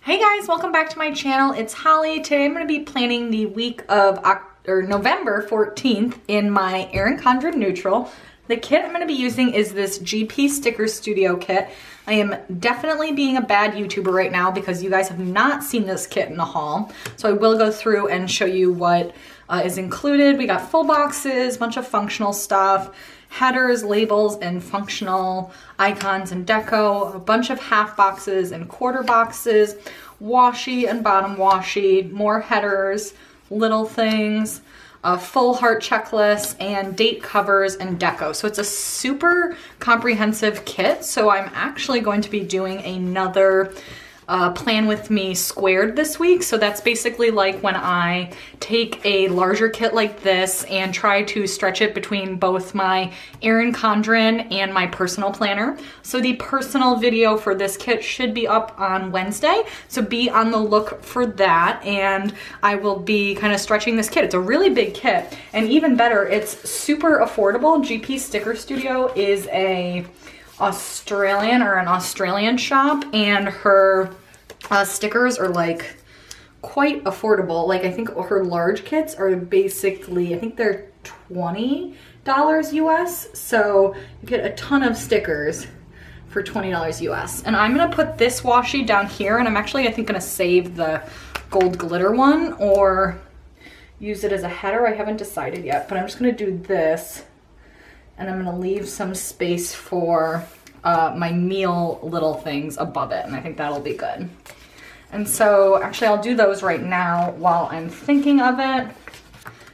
Hey guys, welcome back to my channel. It's Holly. Today I'm going to be planning the week of November 14th in my Erin Condren neutral. The kit I'm going to be using is this GP Sticker Studio kit. I am definitely being a bad YouTuber right now because you guys have not seen this kit in the haul. So I will go through and show you what is included. We got full boxes, bunch of functional stuff, headers, labels, and functional icons and deco, a bunch of half boxes and quarter boxes, washi and bottom washi, more headers, little things, a full heart checklist, and date covers and deco. So it's a super comprehensive kit. So I'm actually going to be doing another plan with me squared this week. So that's basically like when I take a larger kit like this and try to stretch it between both my Erin Condren and my personal planner. So the personal video for this kit should be up on Wednesday. So be on the look for that. And I will be kind of stretching this kit. It's a really big kit, and even better, it's super affordable. GP Sticker Studio is an Australian shop, and her stickers are like quite affordable. Like I think her large kits are basically, I think they're $20 US. So you get a ton of stickers for $20 US. And I'm gonna put this washi down here, and I'm actually, I think, gonna save the gold glitter one or use it as a header. I haven't decided yet, but I'm just gonna do this, and I'm gonna leave some space for my meal little things above it, and I think that'll be good. And so actually I'll do those right now while I'm thinking of it.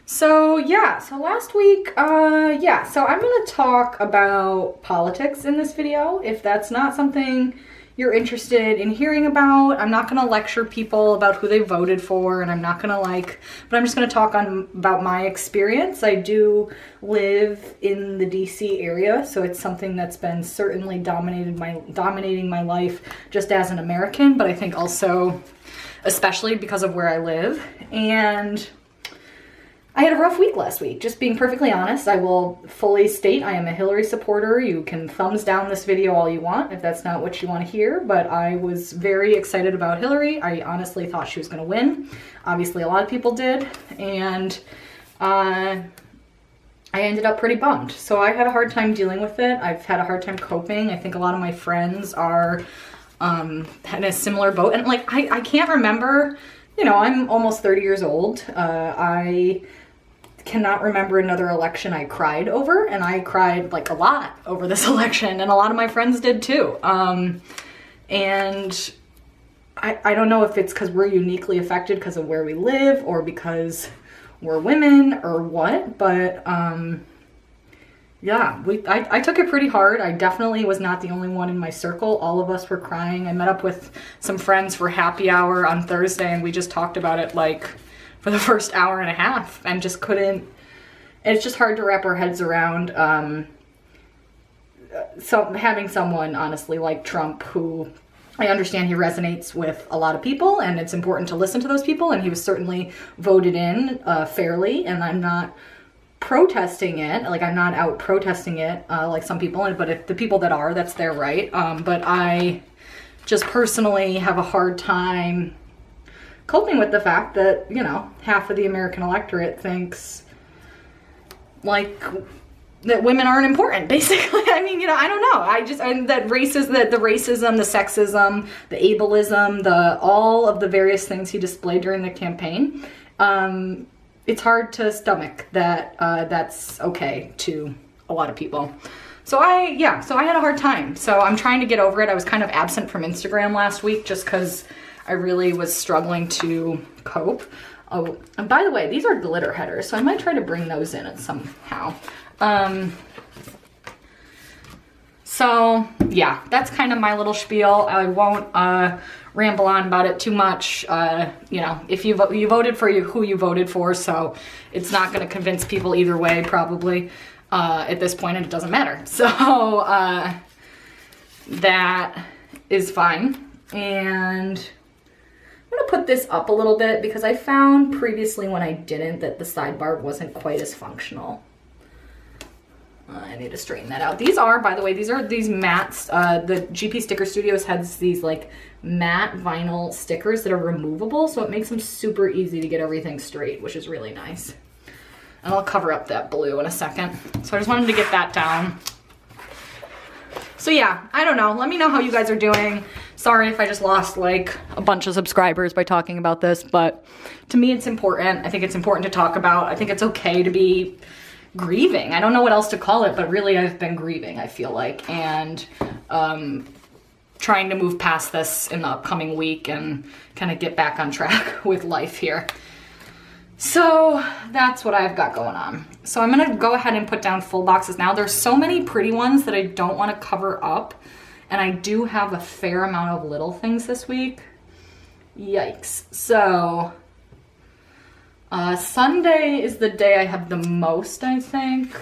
So yeah, so last week, so I'm gonna talk about politics in this video. If that's not something you're interested in hearing about, I'm not gonna lecture people about who they voted for, and I'm not gonna but I'm just gonna talk about my experience. I do live in the DC area, so it's something that's been certainly dominating my life just as an American, but I think also especially because of where I live. And I had a rough week last week, just being perfectly honest. I will fully state I am a Hillary supporter. You can thumbs down this video all you want if that's not what you want to hear, but I was very excited about Hillary. I honestly thought she was going to win. Obviously a lot of people did, and I ended up pretty bummed. So I had a hard time dealing with it. I've had a hard time coping. I think a lot of my friends are in a similar boat, and like I can't remember, you know, I'm almost 30 years old. I cannot remember another election I cried over, and I cried like a lot over this election, and a lot of my friends did too. And I don't know if it's because we're uniquely affected because of where we live or because we're women or what, but yeah, I took it pretty hard. I definitely was not the only one in my circle. All of us were crying. I met up with some friends for happy hour on Thursday, and we just talked about it like for the first hour and a half, and just couldn't. It's just hard to wrap our heads around having someone, honestly, like Trump, who I understand he resonates with a lot of people, and it's important to listen to those people, and he was certainly voted in fairly, and I'm not protesting it, like I'm not out protesting it like some people, but if the people that are, that's their right. But I just personally have a hard time coping with the fact that, you know, half of the American electorate thinks like that women aren't important, basically. I mean, you know, I don't know. And that the racism, the sexism, the ableism, all of the various things he displayed during the campaign, it's hard to stomach that that's okay to a lot of people. So I had a hard time. So I'm trying to get over it. I was kind of absent from Instagram last week just because I really was struggling to cope. Oh, and by the way, these are glitter headers, so I might try to bring those in somehow. So yeah, that's kind of my little spiel. I won't ramble on about it too much. You know, if you voted for who you voted for, so it's not going to convince people either way, probably at this point, and it doesn't matter. So that is fine. And I'm going to put this up a little bit because I found previously when I didn't that the sidebar wasn't quite as functional. I need to straighten that out. These are, by the way, these mats. The GP Sticker Studios has these like matte vinyl stickers that are removable, so it makes them super easy to get everything straight, which is really nice. And I'll cover up that blue in a second. So I just wanted to get that down. So yeah, I don't know. Let me know how you guys are doing. Sorry if I just lost like a bunch of subscribers by talking about this, but to me it's important. I think it's important to talk about. I think it's okay to be grieving. I don't know what else to call it, but really I've been grieving, I feel like, and trying to move past this in the upcoming week and kind of get back on track with life here. So that's what I've got going on. So I'm gonna go ahead and put down full boxes now. There's so many pretty ones that I don't want to cover up, and I do have a fair amount of little things this week. Yikes. So Sunday is the day I have the most, I think.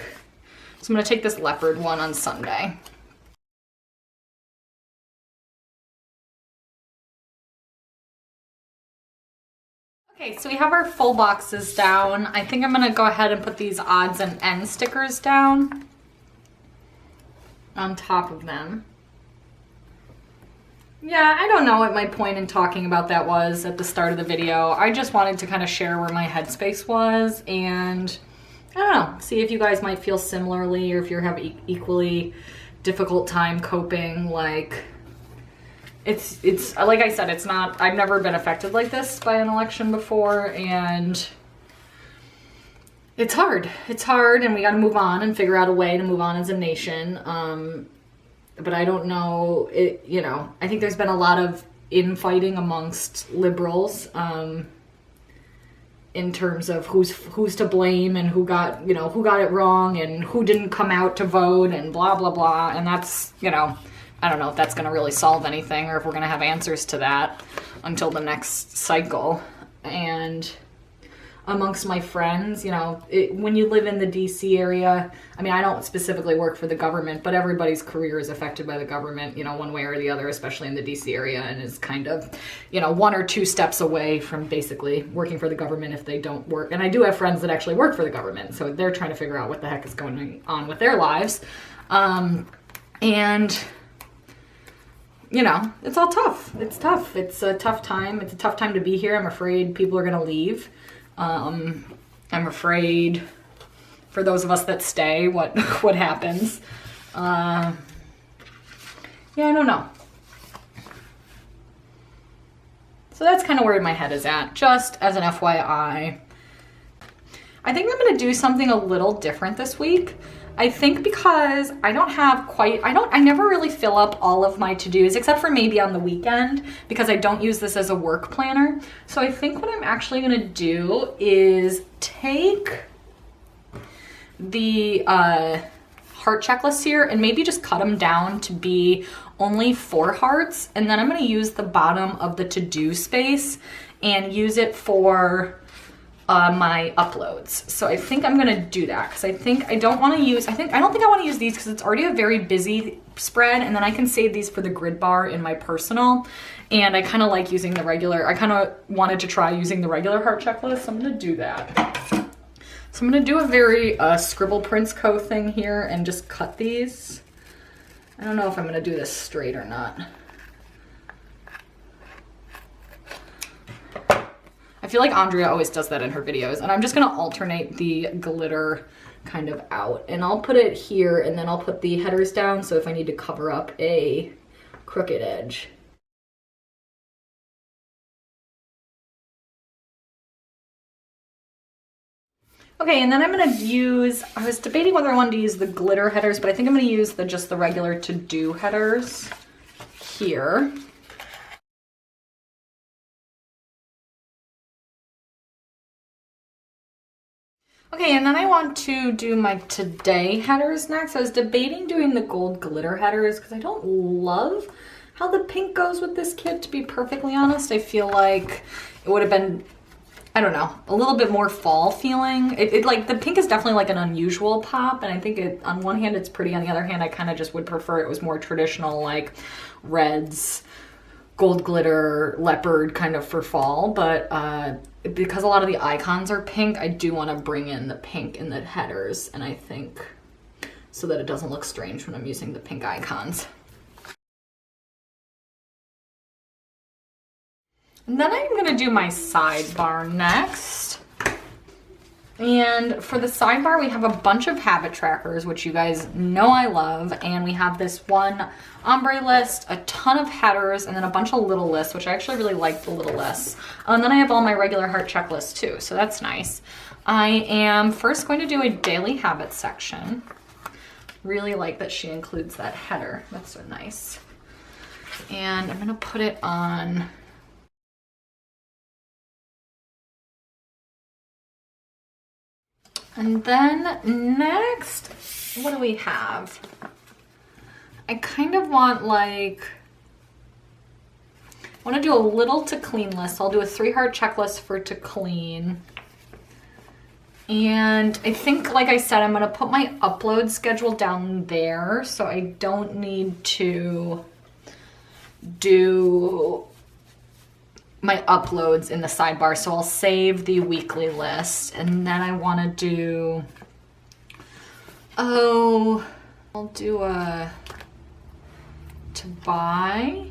So I'm gonna take this leopard one on Sunday. Okay, so we have our full boxes down. I think I'm gonna go ahead and put these odds and ends stickers down on top of them. Yeah, I don't know what my point in talking about that was at the start of the video. I just wanted to kind of share where my headspace was, and I don't know, see if you guys might feel similarly, or if you have equally difficult time coping. Like, it's like I said, it's not, I've never been affected like this by an election before, and it's hard. It's hard, and we got to move on and figure out a way to move on as a nation. But I don't know, you know, I think there's been a lot of infighting amongst liberals in terms of who's to blame and who got it wrong and who didn't come out to vote and blah, blah, blah. And that's, you know, I don't know if that's going to really solve anything, or if we're going to have answers to that until the next cycle. And amongst my friends, you know, when you live in the DC area, I mean, I don't specifically work for the government, but everybody's career is affected by the government, you know, one way or the other, especially in the DC area, and is kind of, you know, 1 or 2 steps away from basically working for the government if they don't work. And I do have friends that actually work for the government, so they're trying to figure out what the heck is going on with their lives. And you know, it's all tough. It's tough. It's a tough time. It's a tough time to be here. I'm afraid people are going to leave. I'm afraid for those of us that stay, what happens. Yeah, I don't know. So that's kind of where my head is at, just as an FYI. I think I'm going to do something a little different this week. I think because I never really fill up all of my to-dos, except for maybe on the weekend, because I don't use this as a work planner. So I think what I'm actually gonna do is take the heart checklists here and maybe just cut them down to be only 4 hearts. And then I'm gonna use the bottom of the to-do space and use it for my uploads. So I think I'm gonna do that, because I don't think I want to use these because it's already a very busy spread, and then I can save these for the grid bar in my personal, and I kind of like using the regular. I kind of wanted to try using the regular heart checklist, so I'm gonna do that. So I'm gonna do a very Scribble Prince Co thing here and just cut these. I don't know if I'm gonna do this straight or not. I feel like Andrea always does that in her videos, and I'm just gonna alternate the glitter kind of out, and I'll put it here, and then I'll put the headers down, so if I need to cover up a crooked edge. Okay, and then I'm gonna use, I was debating whether I wanted to use the glitter headers, but I think I'm gonna use just the regular to-do headers here. Okay, and then I want to do my today headers next. I was debating doing the gold glitter headers because I don't love how the pink goes with this kit, to be perfectly honest. I feel like it would have been, I don't know, a little bit more fall feeling. Like, the pink is definitely like an unusual pop, and I think on one hand it's pretty, on the other hand I kind of just would prefer it was more traditional, like reds, gold glitter, leopard kind of for fall, but because a lot of the icons are pink, I do want to bring in the pink in the headers, and I think so that it doesn't look strange when I'm using the pink icons. And then I'm gonna do my sidebar next. And for the sidebar, we have a bunch of habit trackers, which you guys know I love. And we have this one ombre list, a ton of headers, and then a bunch of little lists, which I actually really like the little lists. And then I have all my regular heart checklists too, so that's nice. I am first going to do a daily habits section. Really like that she includes that header. That's so nice. And I'm gonna put it on. And then next, what do we have? I kind of want I want to do a little to clean list. I'll do a 3-heart checklist for to clean. And I think, like I said, I'm going to put my upload schedule down there so I don't need to do my uploads in the sidebar. So I'll save the weekly list, and then I want to do, I'll do a to buy,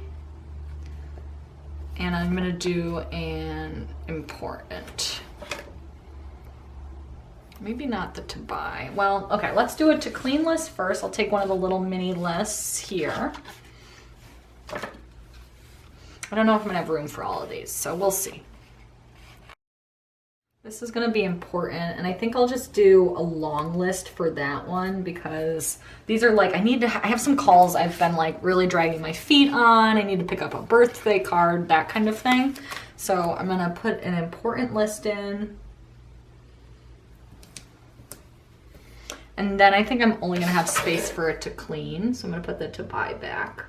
and I'm going to do an important. Maybe not the to buy. Well, okay, let's do a to clean list first. I'll take one of the little mini lists here. I don't know if I'm gonna have room for all of these, so we'll see. This is gonna be important, and I think I'll just do a long list for that one because these are I have some calls I've been really dragging my feet on. I need to pick up a birthday card, that kind of thing. So I'm gonna put an important list in. And then I think I'm only gonna have space for it to clean. So I'm gonna put the to buy back.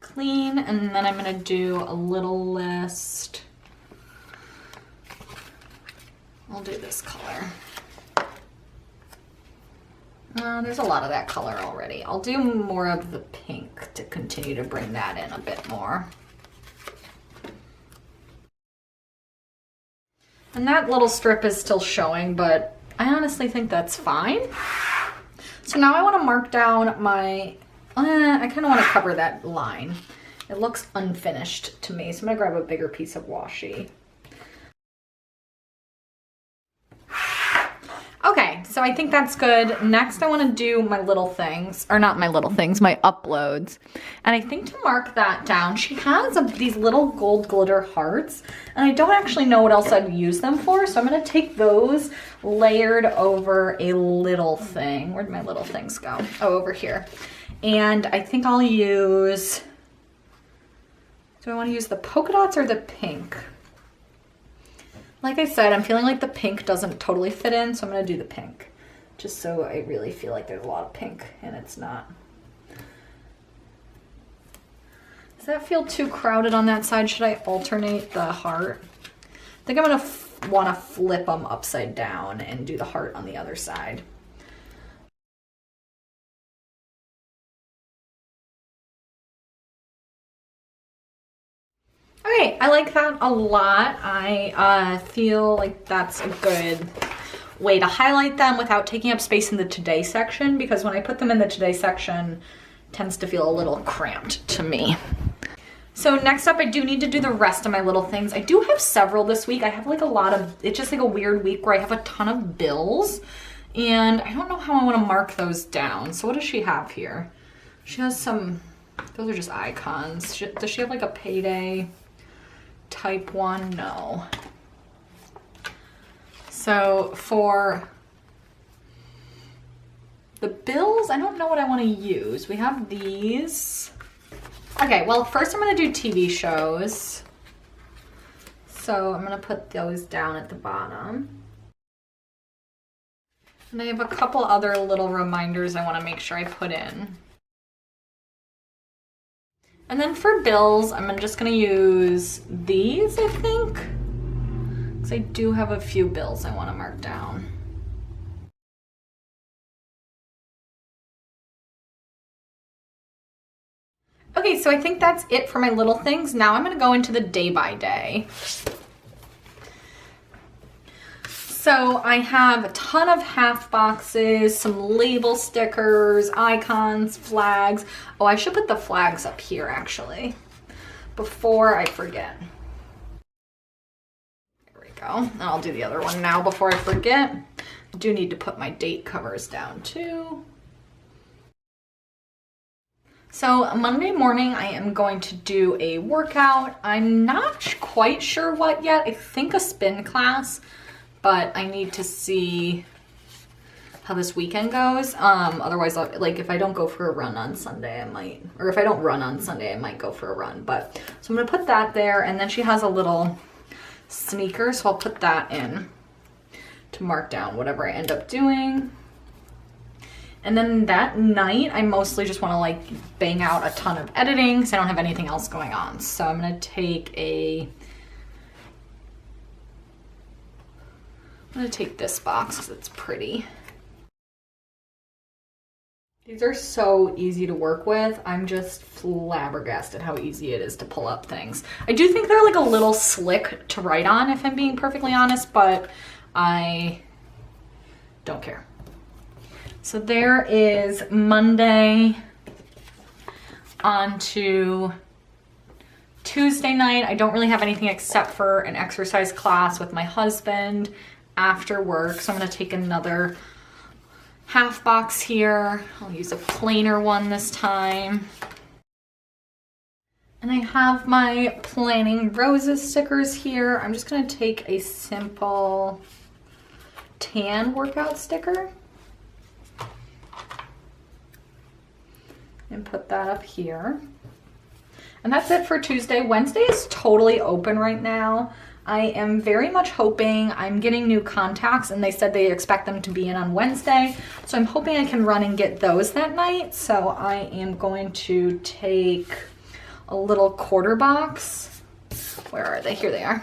Clean, and then I'm gonna do a little list. I'll do this color. There's a lot of that color already. I'll do more of the pink to continue to bring that in a bit more. And that little strip is still showing, but I honestly think that's fine. So now I want to mark down my, I kind of want to cover that line. It looks unfinished to me, so I'm going to grab a bigger piece of washi. Okay, so I think that's good. Next, I want to do my little things, or not my little things, my uploads. And I think to mark that down, she has these little gold glitter hearts, and I don't actually know what else I'd use them for, so I'm going to take those layered over a little thing. Where'd my little things go? Oh, over here. And I think I'll use, do I want to use the polka dots or the pink? Like I said, I'm feeling like the pink doesn't totally fit in, so I'm going to do the pink. Just so I really feel like there's a lot of pink, and it's not. Does that feel too crowded on that side? Should I alternate the heart? I think I'm going to want to flip them upside down and do the heart on the other side. Okay, I like that a lot. I feel like that's a good way to highlight them without taking up space in the today section, because when I put them in the today section, it tends to feel a little cramped to me. So next up, I do need to do the rest of my little things. I do have several this week. I have a lot of, it's just a weird week where I have a ton of bills, and I don't know how I want to mark those down. So what does she have here? She has some, those are just icons. Does she have a payday? Type 1, no. So for the bills, I don't know what I want to use. We have these. Okay, well, first I'm going to do TV shows. So I'm going to put those down at the bottom. And I have a couple other little reminders I want to make sure I put in. And then for bills, I'm just gonna use these, I think. Because I do have a few bills I wanna mark down. Okay, so I think that's it for my little things. Now I'm gonna go into the day by day. So I have a ton of half boxes, some label stickers, icons, flags. Oh, I should put the flags up here actually, before I forget. There we go. And I'll do the other one now before I forget. I do need to put my date covers down too. So Monday morning, I am going to do a workout. I'm not quite sure what yet. I think a spin class, but I need to see how this weekend goes. Otherwise, like if I don't go for a run on Sunday, I might, or if I don't run on Sunday, I might go for a run. But so I'm gonna put that there, and then she has a little sneaker, so I'll put that in to mark down whatever I end up doing. And then that night, I mostly just want to like bang out a ton of editing because I don't have anything else going on. So I'm going to take this box because it's pretty. These are so easy to work with. I'm just flabbergasted how easy it is to pull up things. I do think they're like a little slick to write on, if I'm being perfectly honest, but I don't care. So there is Monday on to Tuesday night. I don't really have anything except for an exercise class with my husband after work. So I'm going to take another half box here. I'll use a plainer one this time. And I have my Planning Roses stickers here. I'm just going to take a simple tan workout sticker and put that up here. And that's it for Tuesday. Wednesday is totally open right now. I am very much hoping, I'm getting new contacts and they said they expect them to be in on Wednesday. So I'm hoping I can run and get those that night. So I am going to take a little quarter box. Where are they? Here they are.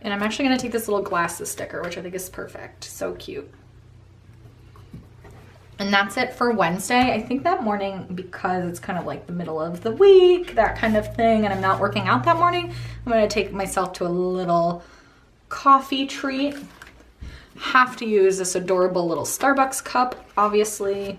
And I'm actually gonna take this little glasses sticker, which I think is perfect. So cute. And that's it for Wednesday. I think that morning, because it's kind of like the middle of the week, that kind of thing, and I'm not working out that morning, I'm gonna take myself to a little coffee treat. Have to use this adorable little Starbucks cup, obviously.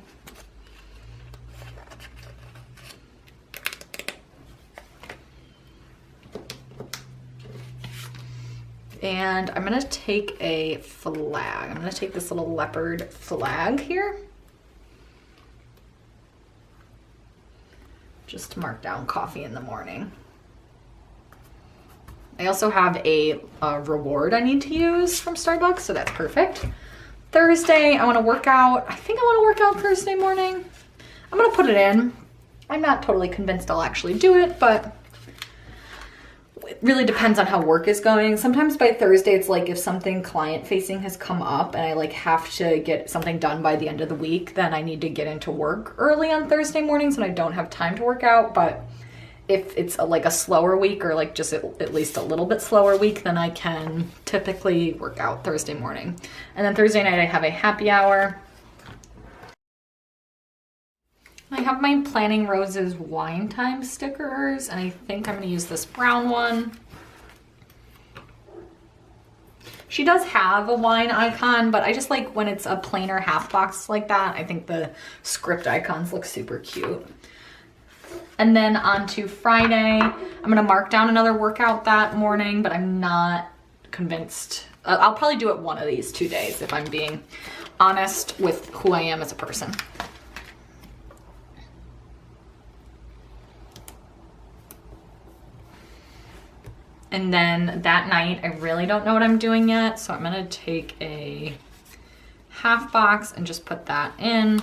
And I'm gonna take a flag. I'm gonna take this little leopard flag here, just to mark down coffee in the morning. I also have a reward I need to use from Starbucks, so that's perfect. Thursday, I wanna work out. I think I wanna work out Thursday morning. I'm gonna put it in. I'm not totally convinced I'll actually do it, but it really depends on how work is going. Sometimes by Thursday, it's like if something client facing has come up and I like have to get something done by the end of the week, then I need to get into work early on Thursday mornings and I don't have time to work out. But if it's like a slower week or like just at least a little bit slower week, then I can typically work out Thursday morning. And then Thursday night, I have a happy hour. I have my Planning Roses Wine Time stickers, and I think I'm going to use this brown one. She does have a wine icon, but I just like when it's a plainer half box like that. I think the script icons look super cute. And then on to Friday, I'm going to mark down another workout that morning, but I'm not convinced. I'll probably do it one of these 2 days if I'm being honest with who I am as a person. And then that night, I really don't know what I'm doing yet, so I'm gonna take a half box and just put that in.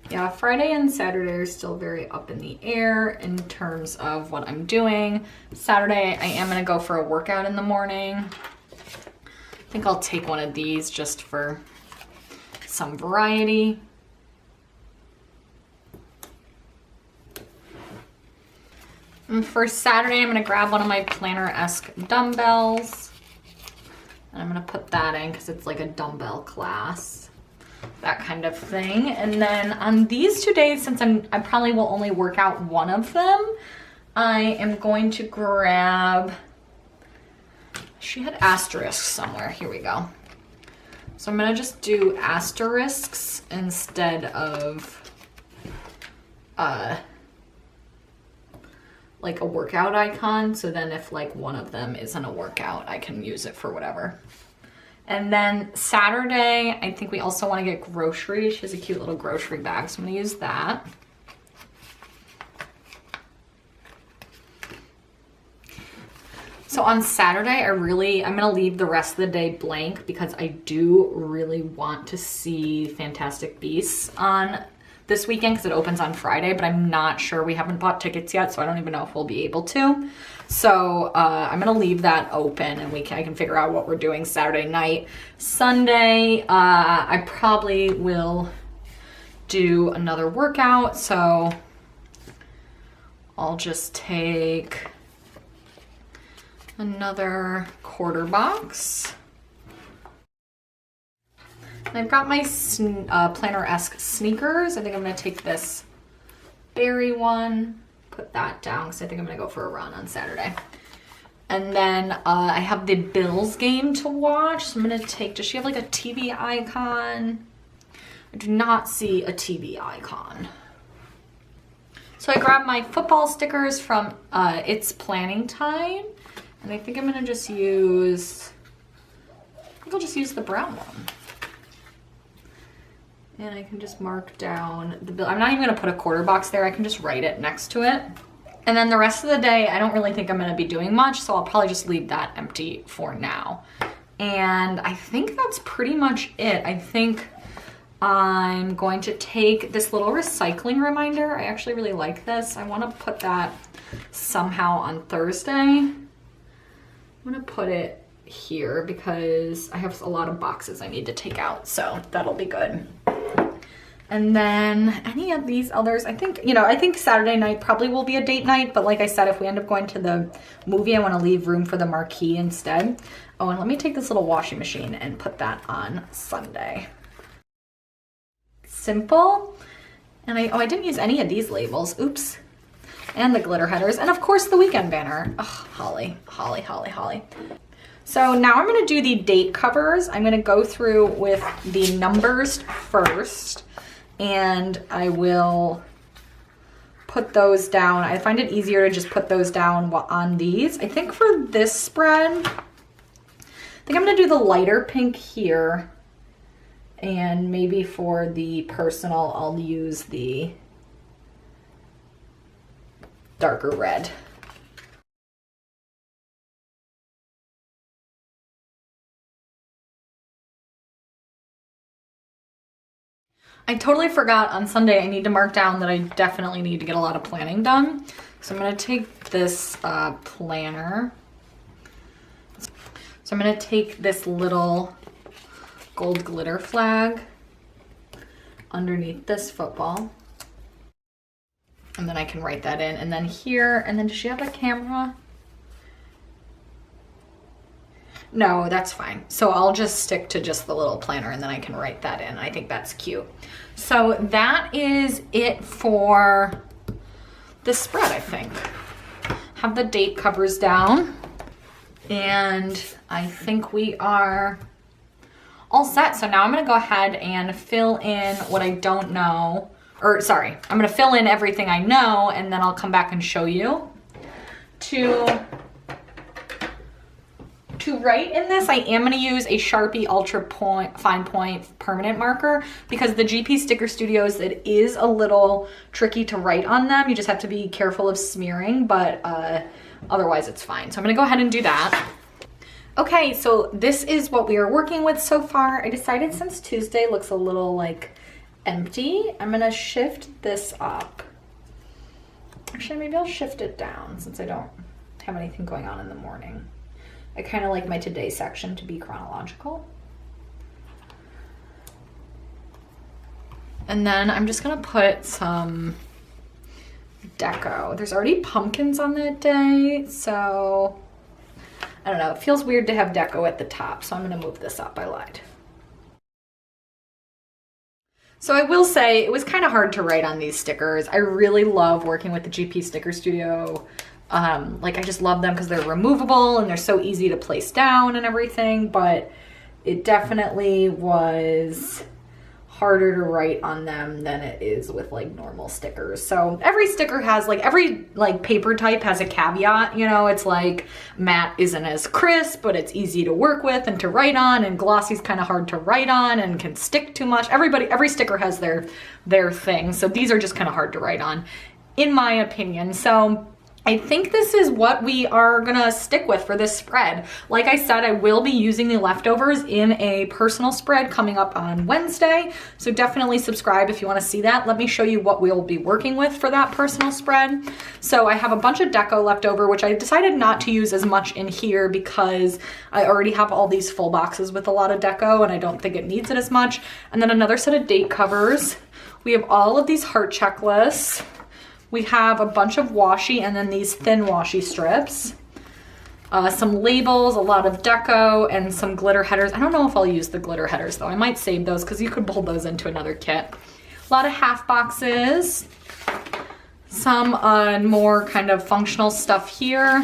Yeah, Friday and Saturday are still very up in the air in terms of what I'm doing. Saturday, I am gonna go for a workout in the morning. I think I'll take one of these just for some variety. And for Saturday, I'm gonna grab one of my planner-esque dumbbells. And I'm gonna put that in because it's like a dumbbell class, that kind of thing. And then on these 2 days, since I probably will only work out one of them, I am going to grab She had asterisks somewhere. Here we go. So I'm gonna just do asterisks instead of like a workout icon. So then if like one of them isn't a workout, I can use it for whatever. And then Saturday, I think we also want to get groceries. She has a cute little grocery bag, so I'm gonna use that. So on Saturday, I'm gonna leave the rest of the day blank because I do really want to see Fantastic Beasts on this weekend because it opens on Friday, but I'm not sure. We haven't bought tickets yet, so I don't even know if we'll be able to. So I'm gonna leave that open and I can figure out what we're doing Saturday night. Sunday, I probably will do another workout, so I'll just take another quarter box. And I've got my planner-esque sneakers. I think I'm gonna take this berry one, put that down because I think I'm gonna go for a run on Saturday. And then I have the Bills game to watch. So I'm gonna take, does she have like a TV icon? I do not see a TV icon. So I grabbed my football stickers from It's Planning Time. And I think I'm gonna just use, I'll just use the brown one. And I can just mark down the bill. I'm not even gonna put a quarter box there. I can just write it next to it. And then the rest of the day, I don't really think I'm gonna be doing much, so I'll probably just leave that empty for now. And I think that's pretty much it. I think I'm going to take this little recycling reminder. I actually really like this. I wanna put that somehow on Thursday. I'm gonna put it here because I have a lot of boxes I need to take out, so that'll be good. And then any of these others, I think Saturday night probably will be a date night, but like I said, if we end up going to the movie, I wanna leave room for the marquee instead. Oh, and let me take this little washing machine and put that on Sunday. Simple. And I didn't use any of these labels, oops. And the glitter headers, and of course the weekend banner. Oh, holly. So now I'm gonna do the date covers. I'm gonna go through with the numbers first, and I will put those down. I find it easier to just put those down on these. I think for this spread, I think I'm gonna do the lighter pink here, and maybe for the personal, I'll use the darker red. I totally forgot on Sunday I need to mark down that I definitely need to get a lot of planning done. So I'm gonna take this planner. So I'm gonna take this little gold glitter flag underneath this football. And then I can write that in. And then here, and then does she have a camera? No, that's fine. So I'll just stick to just the little planner and then I can write that in. I think that's cute. So that is it for this spread, I think. Have the date covers down. And I think we are all set. So now I'm gonna go ahead and fill in what I don't know. Or sorry, I'm gonna fill in everything I know and then I'll come back and show you. To write in this, I am gonna use a Sharpie Ultra Fine Point permanent marker because the GP Sticker Studios, it is a little tricky to write on them. You just have to be careful of smearing, but otherwise it's fine. So I'm gonna go ahead and do that. Okay, so this is what we are working with so far. I decided since Tuesday looks a little like empty, I'm gonna shift this up. Actually, maybe I'll shift it down since I don't have anything going on in the morning. I kind of like my today section to be chronological. And then I'm just gonna put some deco. There's already pumpkins on that day, so I don't know. It feels weird to have deco at the top, so I'm gonna move this up. I lied. So I will say it was kind of hard to write on these stickers. I really love working with the GP Sticker Studio Like I just love them because they're removable and they're so easy to place down and everything, but it definitely was harder to write on them than it is with like normal stickers. So every sticker has like, every like paper type has a caveat, you know, it's like matte isn't as crisp, but it's easy to work with and to write on, and glossy's kind of hard to write on and can stick too much. Every sticker has their thing. So these are just kind of hard to write on, in my opinion. So I think this is what we are gonna stick with for this spread. Like I said, I will be using the leftovers in a personal spread coming up on Wednesday. So definitely subscribe if you wanna see that. Let me show you what we'll be working with for that personal spread. So I have a bunch of deco left over, which I decided not to use as much in here because I already have all these full boxes with a lot of deco and I don't think it needs it as much. And then another set of date covers. We have all of these heart checklists. We have a bunch of washi and then these thin washi strips. Some labels, a lot of deco, and some glitter headers. I don't know if I'll use the glitter headers though. I might save those because you could pull those into another kit. A lot of half boxes. Some more kind of functional stuff here.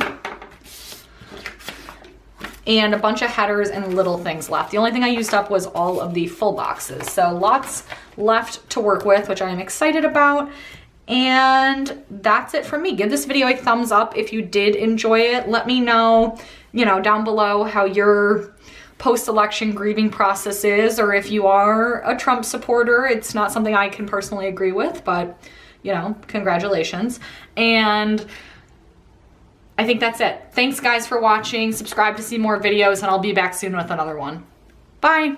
And a bunch of headers and little things left. The only thing I used up was all of the full boxes. So lots left to work with, which I am excited about. And that's it from me. Give this video a thumbs up if you did enjoy it. Let me know, you know, down below how your post-election grieving process is, or if you are a Trump supporter. It's not something I can personally agree with, but, you know, congratulations. And I think that's it. Thanks guys for watching. Subscribe to see more videos and I'll be back soon with another one. Bye.